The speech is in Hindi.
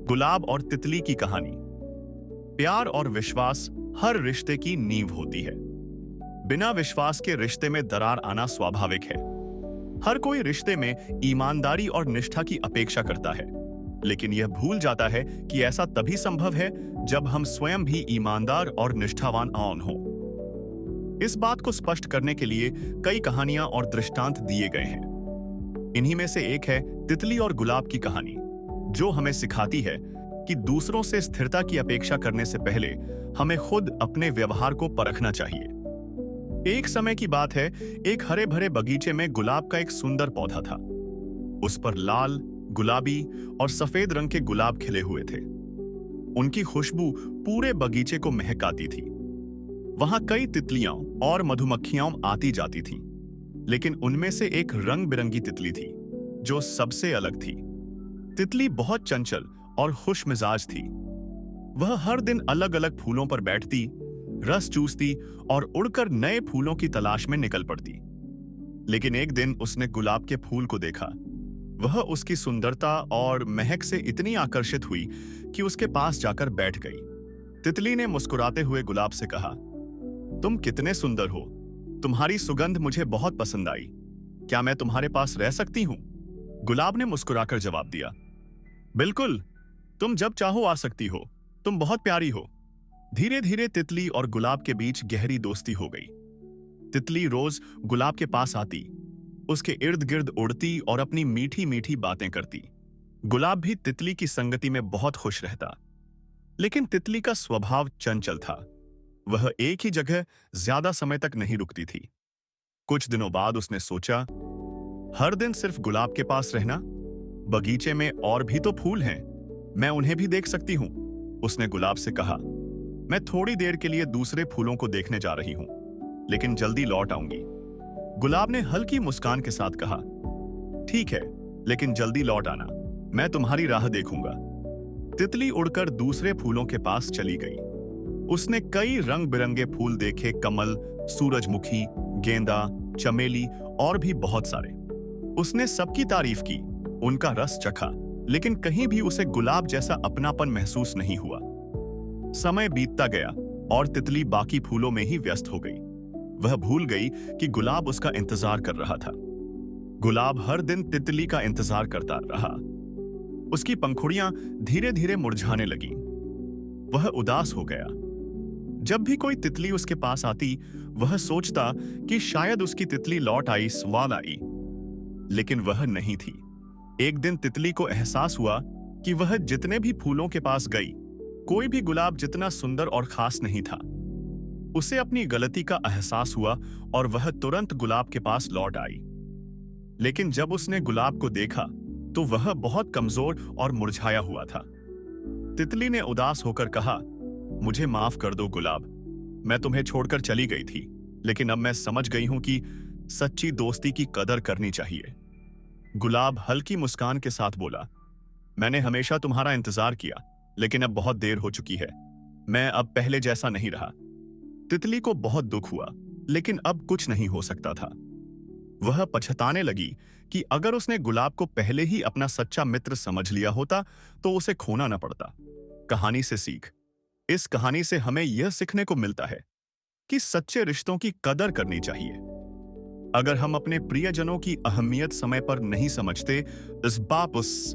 गुलाब और तितली की कहानी। प्यार और विश्वास हर रिश्ते की नींव होती है। बिना विश्वास के रिश्ते में दरार आना स्वाभाविक है। हर कोई रिश्ते में ईमानदारी और निष्ठा की अपेक्षा करता है, लेकिन यह भूल जाता है कि ऐसा तभी संभव है जब हम स्वयं भी ईमानदार और निष्ठावान हो। इस बात को स्पष्ट करने के लिए कई कहानियां और दृष्टांत दिए गए हैं। इन्हीं में से एक है तितली और गुलाब की कहानी, जो हमें सिखाती है कि दूसरों से स्थिरता की अपेक्षा करने से पहले हमें खुद अपने व्यवहार को परखना चाहिए। एक समय की बात है, एक हरे भरे बगीचे में गुलाब का एक सुंदर पौधा था। उस पर लाल, गुलाबी और सफेद रंग के गुलाब खिले हुए थे। उनकी खुशबू पूरे बगीचे को महकाती थी। वहां कई तितलियां और मधुमक्खियां आती जाती थीं, लेकिन उनमें से एक रंग बिरंगी तितली थी जो सबसे अलग थी। तितली बहुत चंचल और खुश मिजाज थी। वह हर दिन अलग अलग फूलों पर बैठती, रस चूसती और उड़कर नए फूलों की तलाश में निकल पड़ती। लेकिन एक दिन उसने गुलाब के फूल को देखा। वह उसकी सुंदरता और महक से इतनी आकर्षित हुई कि उसके पास जाकर बैठ गई। तितली ने मुस्कुराते हुए गुलाब से कहा, तुम कितने सुंदर हो, तुम्हारी सुगंध मुझे बहुत पसंद आई। क्या मैं तुम्हारे पास रह सकती हूं? गुलाब ने मुस्कुराकर जवाब दिया, बिल्कुल, तुम जब चाहो आ सकती हो, तुम बहुत प्यारी हो। धीरे धीरे तितली और गुलाब के बीच गहरी दोस्ती हो गई। तितली रोज गुलाब के पास आती, उसके इर्द गिर्द उड़ती और अपनी मीठी मीठी बातें करती। गुलाब भी तितली की संगति में बहुत खुश रहता। लेकिन तितली का स्वभाव चंचल था। वह एक ही जगह ज्यादा समय तक नहीं रुकती थी। कुछ दिनों बाद उसने सोचा, हर दिन सिर्फ गुलाब के पास रहना, बगीचे में और भी तो फूल हैं, मैं उन्हें भी देख सकती हूं। उसने गुलाब से कहा, मैं थोड़ी देर के लिए दूसरे फूलों को देखने जा रही हूं, लेकिन जल्दी लौट आऊंगी। गुलाब ने हल्की मुस्कान के साथ कहा, ठीक है, लेकिन जल्दी लौट आना, मैं तुम्हारी राह देखूंगा। तितली उड़कर दूसरे फूलों के पास चली गई। उसने कई रंग बिरंगे फूल देखे, कमल, सूरजमुखी, गेंदा, चमेली और भी बहुत सारे। उसने सबकी तारीफ की, उनका रस चखा, लेकिन कहीं भी उसे गुलाब जैसा अपनापन महसूस नहीं हुआ। समय बीतता गया और तितली बाकी फूलों में ही व्यस्त हो गई। वह भूल गई कि गुलाब उसका इंतजार कर रहा था। गुलाब हर दिन तितली का इंतजार करता रहा। उसकी पंखुड़ियां धीरे धीरे मुरझाने लगीं। वह उदास हो गया। जब भी कोई तितली उसके पास आती, वह सोचता कि शायद उसकी तितली लौट आई, स्वाद आई, लेकिन वह नहीं थी। एक दिन तितली को एहसास हुआ कि वह जितने भी फूलों के पास गई, कोई भी गुलाब जितना सुंदर और खास नहीं था। उसे अपनी गलती का एहसास हुआ और वह तुरंत गुलाब के पास लौट आई। लेकिन जब उसने गुलाब को देखा तो वह बहुत कमजोर और मुरझाया हुआ था। तितली ने उदास होकर कहा, मुझे माफ कर दो गुलाब, मैं तुम्हें छोड़कर चली गई थी, लेकिन अब मैं समझ गई हूं कि सच्ची दोस्ती की कदर करनी चाहिए। गुलाब हल्की मुस्कान के साथ बोला, मैंने हमेशा तुम्हारा इंतजार किया, लेकिन अब बहुत देर हो चुकी है। मैं अब पहले जैसा नहीं रहा। तितली को बहुत दुख हुआ, लेकिन अब कुछ नहीं हो सकता था। वह पछताने लगी कि अगर उसने गुलाब को पहले ही अपना सच्चा मित्र समझ लिया होता तो उसे खोना न पड़ता। कहानी से सीख। इस कहानी से हमें यह सीखने को मिलता है कि सच्चे रिश्तों की कदर करनी चाहिए। अगर हम अपने प्रियजनों की अहमियत समय पर नहीं समझते, इस बाप उस